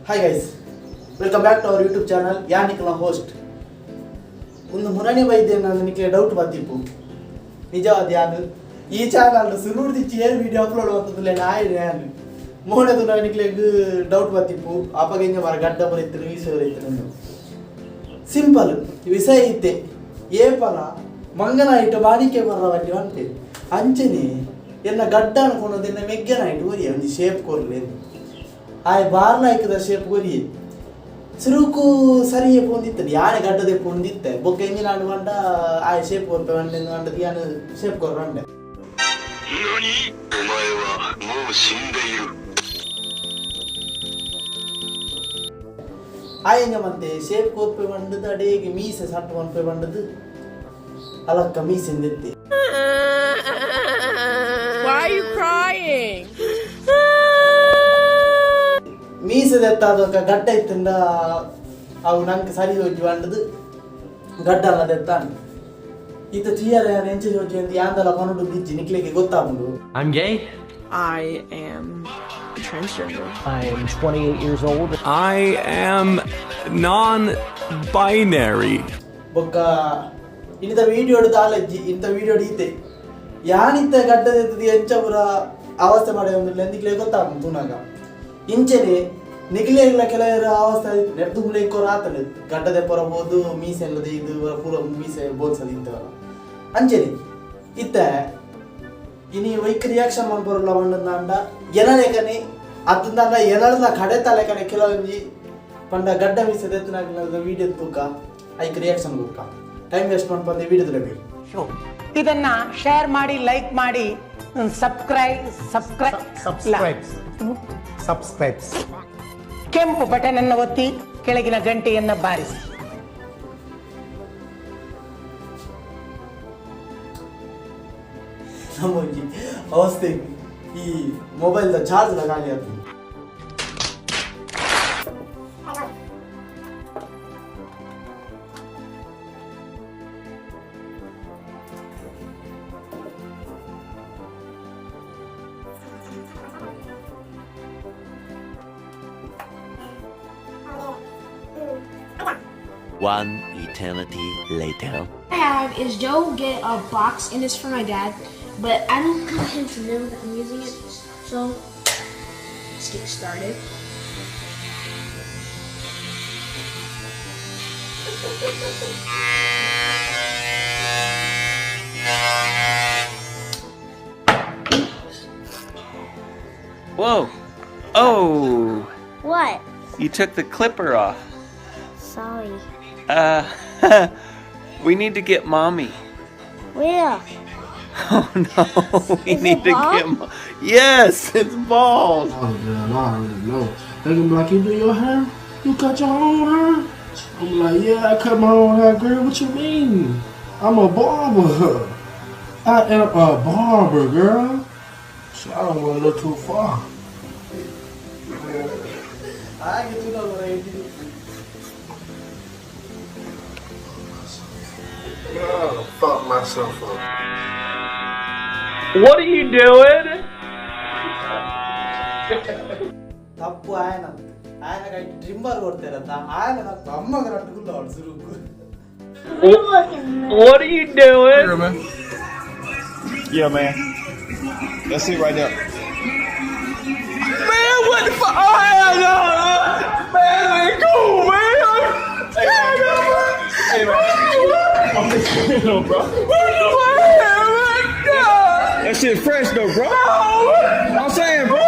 Hi guys, welcome back to our YouTube channel. ಯಾನಿಕಲ host. ಒಂದು ಮುರಣಿ ವೈದ್ಯ ನನಗೆ ಡೌಟ್ ಬಂದಿತ್ತು. ನಿಜವಾದ ಯಾನು ಈ ಚಾನಲ್ ಸುರುಡಿಚ್ಚಿ ಏನು ವಿಡಿಯೋ ಅಪ್ಲೋಡ್ ಮಾಡ್ತದಿಲ್ಲ ನಾನು ಮೋಡದು ನನಗೆ ಡೌಟ್ ಬಂದಿತ್ತು. ಅಪಗೆಂಜ ಮರ ಗಡ್ಡ ಬರಿತ್ತು ವಿಷಯ ಬರಿತ್ತು. ಸಿಂಪಲ್ ವಿಷಯ ಇತ್ತೆ ಏಪಲ ಮಂಗನಾಯಿಟ್ಟು ಬಾಡಿಕೆ ಬರವಲ್ಲಿ ಅಂತೆ ಅಂಚನೆ ಎನ್ನ ಗಡ್ಡ ಅನ್ಕೊಳೋದು ಎನ್ನ ಮೆಗ್ಗನಾಯಿಟ್ಟು ಬರೀ ಒಂದು ಶೇಪ್ ಕೊರಲಿ ಆಯ್ ಬಾರ್ಲಾಯ್ಕದ ಶೇಪ್ ಕೊರಿ ಸುರುಕು ಸರಿಯೇ ಪೊಂದಿತ್ತದು ಯಾನೆ ಗಡ್ಡದೆ ಪೊಂದಿತ್ತೆ ಬೊಕ್ಕ ಎಂಜಿನ ಅನ್ಕೊಂಡ ಆಯ್ ಶೇಪ್ ಕೊರ್ಪೆ ಅಂಡೆ ಅಂಡದು ಯಾನು ಶೇಪ್ ಕೊರ್ರ ಅಂಡೆ ಆಯಂಗ ಮತ್ತೆ ಶೇಪ್ ಕೊರ್ಪೆ ಬಂಡದು ಅಡೇಗೆ ಮೀಸೆ ಸಟ್ಟು ಕೊರ್ಪೆ ಬಂಡದು ಅಲಕ್ಕ ಮೀಸೆಂದಿತ್ತೆ. Why are you crying? ಮೀಸದೆತ್ತಾದ ಗಡ್ಡ ಇತ್ತಂಡ ಅವು ನಂಗೆ ಸರಿ ಹೋಗಿ ಬಂಡದು ಗಡ್ಡ ಅಲ್ಲದೆತ್ತಾನ ಈತ ತೀಯರ ಎಂಚೆ ಹೋಗಿ ಅಂತ ಯಾಂದಲ ಪನುಡು ಬಿಚ್ಚಿ ನಿಕ್ಲಿಕ್ಕೆ ಗೊತ್ತಾಗುಂಡು. I'm gay. I am transgender. I am 28 years old. I am non-binary. ಬೊಕ್ಕ ಇಂಥ ವಿಡಿಯೋ ತಾಲಜ್ಜಿ ಇಂಥ ವಿಡಿಯೋ ಈತೆ ಯಾನಿತ್ತ ಗಡ್ಡದೆತ್ತದ ಎಂಚ ಪುರ ಅವಸ್ಥೆ ಮಾಡಿ ಒಂದು ನಿಕ್ಲೆ ಗೊತ್ತಾಗುಂಟು ತುನಾಗ ಇಂಚನೆ ನಿಕ್ಲೆಗ್ಲ ಕೆಲವರ ಅವಸ್ಥೆ ನೆಡ್ದು ಮುಳೆಕೋರ ಆತಡೆ ಗಡ್ಡದೆ ಪೊರಬಹುದು ಮೀಸೆ ಅಲ್ಲದೆ ಇದು ಪೂರ ಮೀಸೆ ಬೋಲ್ಸದು ಇಂಥವಲ್ಲ ಅಂಚನೆ ಇತ್ತ ಇನಿ ವೈಕ್ ರಿಯಾಕ್ಷನ್ ಮಾಡ್ಬರಲ್ಲ ಬಂಡದ ಅಂಡ ಎನಲೆಕನೆ ಅತ್ತಂದ ಎನಳದ ಕಡೆ ತಲೆಕನೆ ಕೆಲವೊಂಜಿ ಪಂಡ ಗಡ್ಡ ಮೀಸೆ ಎತ್ತನಾಗ ವಿಡಿಯೋ ತೂಕ ಐಕ್ ರಿಯಾಕ್ಷನ್ ಕೊಡ್ಕ ಟೈಮ್ ವೇಸ್ಟ್ ಮಾಡ್ಬಂದು ವಿಡಿಯೋ ಬೇಕು. ಇದನ್ನ ಶೇರ್ ಮಾಡಿ ಲೈಕ್ ಮಾಡಿ ಸಬ್ಸ್ಕ್ರೈಬ್ ಕೆಂಪು ಬಟನ್ ಅನ್ನು ಒತ್ತಿ ಕೆಳಗಿನ ಗಂಟೆಯನ್ನ ಬಾರಿಸಿ. ನಮಗೆ ಅವಸ್ಥೆ ಈ ಮೊಬೈಲ್ ಚಾರ್ಜ್ ಖಾಲಿ ಆಗ್ತದೆ. One eternity later. I have is Joe get a box and it's for my dad, but I don't want him to know that I'm using it. So let's get started. Whoa. Oh. What? You took the clipper off. Sorry. We need to get mommy. Where? Oh no. We Is need it to bald? get Yes, it's bald. Oh damn, I already know. They gonna be like, you do your hair? You cut your own hair? I'm like, yeah, I cut my own hair, girl. What you mean? I'm a barber. I am a barber, girl. So I don't wanna look too far. God, I fucked myself up. What are you doing? ತಪ್ಪು ಆಯನ ಕೈ trimmer ಕೊಡ್ತಾರಂತ ಆಯನ ಅಮ್ಮಗ ನಟ್ಟುಗುಲ್ಲ ಅವಳು ಸುರುಕು. What are you doing? Here, man. Yeah, man. That's it right there. Man, what the fuck? Oh, hell no! Man, let go, man! Hey, man. I'm just kidding, bro. That shit fresh, though, bro. I'm saying, bro.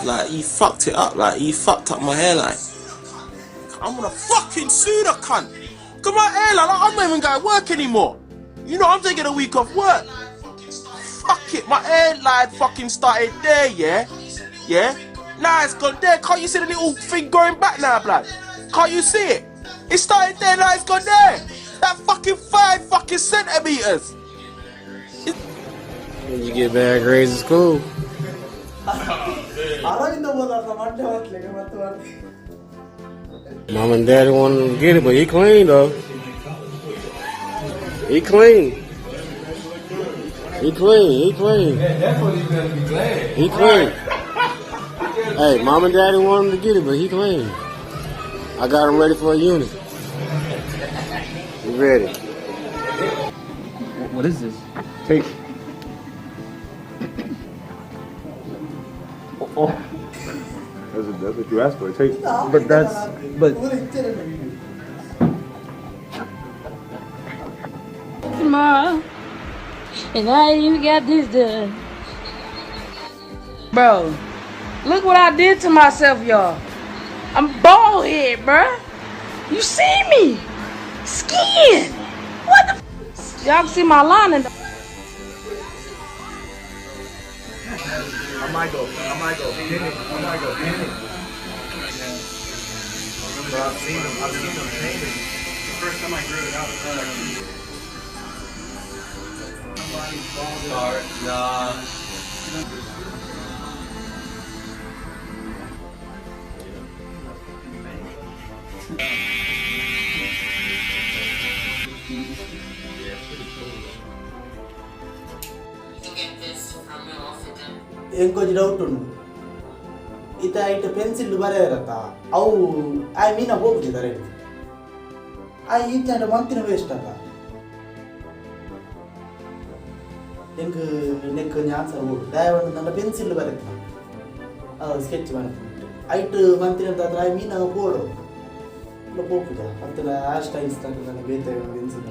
Like, he fucked it up. Like, he fucked up my hairline. I'm gonna fucking sue the cunt. Cause my hairline, like, I'm not even going to work anymore. You know, I'm taking a week off work. Fuck it, my hairline fucking started there, yeah? Yeah? Now it's gone there. Can't you see the little thing going back now, blood? Can't you see it? It started there, now it's gone there. That fucking 5 fucking centimeters. You get bad grades in school. Arvind Bolara ಮಂಡೆ ಹೊತ್ಲಿಗೆ ಮತ್ತೆ Mom and Daddy wanted to get it, but he clean, though. He clean. He clean. Yeah, that's what he's gonna be glad. He clean. Hey, mom and daddy want him to get it, but he clean. I got him ready for a unit. You ready? What is this? Take. Oh, That's what you asked for. Take. but tomorrow, and I ain't even got this done. Bro, look what I did to myself, y'all. I'm bald head, bruh. You see me? Skin. What the? Y'all can see my lining. I might go. Hit it. But I've seen them paint it. The first time I grew it out, it was like ఇంకొంచెం doubt ఉండు ఇట pencil బరేరత అవు ఆ మీన పోపుతారు ఆ ఈచంటే Mantina waste అక్క എനിക്ക് ഞാൻ answer പോകും ദയവാണ് നല്ല പെൻസിൽ വരയ്ക്കണം സ്കെച്ച് വരയ്ക്കുന്നുണ്ട് ആയിട്ട് ಮಂತ್ರಿ ಅಂತ ಆ ಮೀನ ಬೋಡು ಇಲ್ಲ ಹೋಗುದ ಮತ್ತೆ ಆ ಸ್ಟೈಲ್ಸ್ ತಕ್ಕ ನನಗೆ ಬೇರೆ ಪೆನ್ಸಿಲ್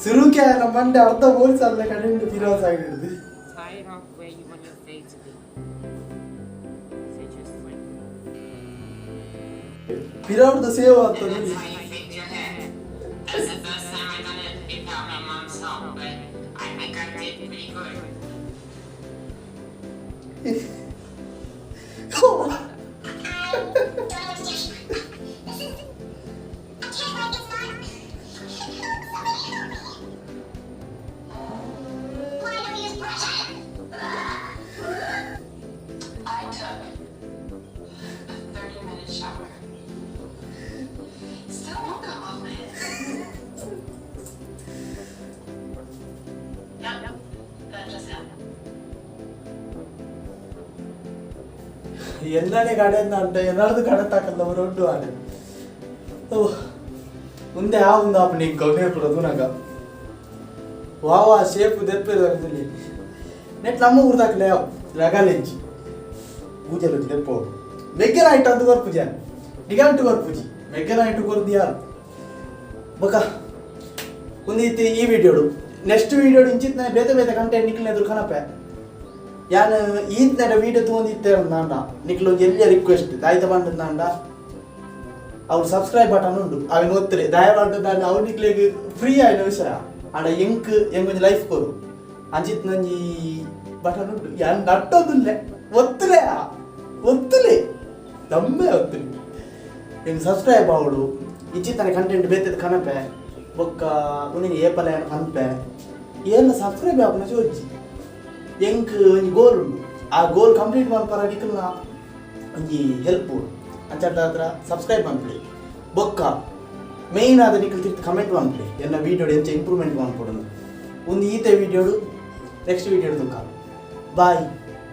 ಸುರುಕೆ ನಮ್ಮ ಮಂಡೆ ಅರ್ಧ ಹೋಲ್ಸಲ್ಲ ಕಡೆಯಿಂದ ಫಿರೋಸ್ ಆಗಿರೋದು ಫಿರೋಡ್ದು ಸೇವ್ ಆಗ್ತದೆ ಎಲ್ಲನೇ ಕಡೆ అంటే ఎన్నడదు కడ తాకಲ್ಲ ರೊಡ್ಡು ಆಡ ಮುಂದೆ ಆ ಒಂದು ಆಪಣಿ ಕವನೆ ಕೊಡೋದು ನಾಗ ವಾವಾ ಶೇಪ್ ದೆಪ್ಪಿರದಲ್ಲಿ ನೆಟ್ ನಮ್ಮ ಊರು ದಾಖಲೆ ರಗಾಲೆಂಚಿ ಪೂಜೆಲು ದೆಪ್ಪೋ ಮೆಗ್ಗೆನ ಇಟ್ಟು ಅದು ಕೊರ್ ಪೂಜೆ ನಿಗಂಟು ಕೊರ್ ಪೂಜಿ ಮೆಗ್ಗೆನ ಇಟ್ಟು ಕೊರ್ದು ಯಾರು ಬಕ ಒಂದಿತ್ತು ಈ ವಿಡಿಯೋಡು ನೆಕ್ಸ್ಟ್ ವಿಡಿಯೋಡು ಇಂಚಿತ್ ಬೇತೆ ಬೇತೆ ಕಂಟೆಂಟ್ ನಿಕ್ಲಿನ ಎದುರು ಕಣಪೆ ಯಾನು ಈತ್ನಡ ವೀಡಿಯೋ ತೊಗೊಂಡಿತ್ತೇ ಅಂದಾಂಡ ನಿಕ್ಲು ಎಲ್ಲಿಯ ರಿಕ್ವೆಸ್ಟ್ ದಾಯ್ತ ಬಂದಂದಾಂಡ ಅವ್ರು ಸಬ್ಸ್ಕ್ರೈಬ್ ಬಟನ್ ಉಂಡು ಅವಿನ ಒತ್ತರೆ ದಯವಾಡ್ದಾಂಡ ಅವ್ರು ನಿಕ್ಲಿಗೆ ಫ್ರೀ ಆಯ್ನ ವಿಷಯ ಆಂಡ ಎಂಗೊಂದು ಲೈಫ್ ಕೊರು ಅಂಚಿತ್ ನಂಜಿ ಬಟನ್ ಉಂಡು ಯಾನ್ ನಟ್ಟೋದಿಲ್ಲ ಒತ್ತಲೆ ದಮ್ಮೆ ಒತ್ತಲೆ ಎಂಗ್ ಸಬ್ಸ್ಕ್ರೈಬ್ ಆವಡು ಇಚ್ಚಿತ್ತನ ಕಂಟೆಂಟ್ ಬೇತದ ಕಣಪೆ ಬೊಕ್ಕ ಉನಿಗೆ ಏಪಲ ಏನು ಕಣಪೆ ಏನು ಸಬ್ಸ್ಕ್ರೈಬ್ ಆಪನ ಜೋಜಿ ಎಂಕ್ ಒಂಜಿ ಗೋಲ್ ಉಂಡು ಆ ಗೋಲ್ ಕಂಪ್ಲೀಟ್ ಮನ್ಪರ ನಿಕ್ಲ್ನ ಒಂಜಿ ಹೆಲ್ಪ್ ಅಂಚಡ್ಡ ಹತ್ರ ಸಬ್ಸ್ಕ್ರೈಬ್ ಮನ್ಪುಡಿ ಬೊಕ್ಕ ಮೇಯ್ನ್ ಆದ ನಿಕ್ಲು ತಿರ್ತು ಕಮೆಂಟ್ ಮನ್ಪುಡಿ ಎನ್ನ ವೀಡಿಯೋಡು ಎಂಚ ಇಂಪ್ರೂವ್ಮೆಂಟ್ ಮನ್ಪುಡು ಒಂದು ಈತೆ ವೀಡಿಯೋಡು ನೆಕ್ಸ್ಟ್ ವೀಡಿಯೋಡು ದುಃಖ ಬಾಯ್.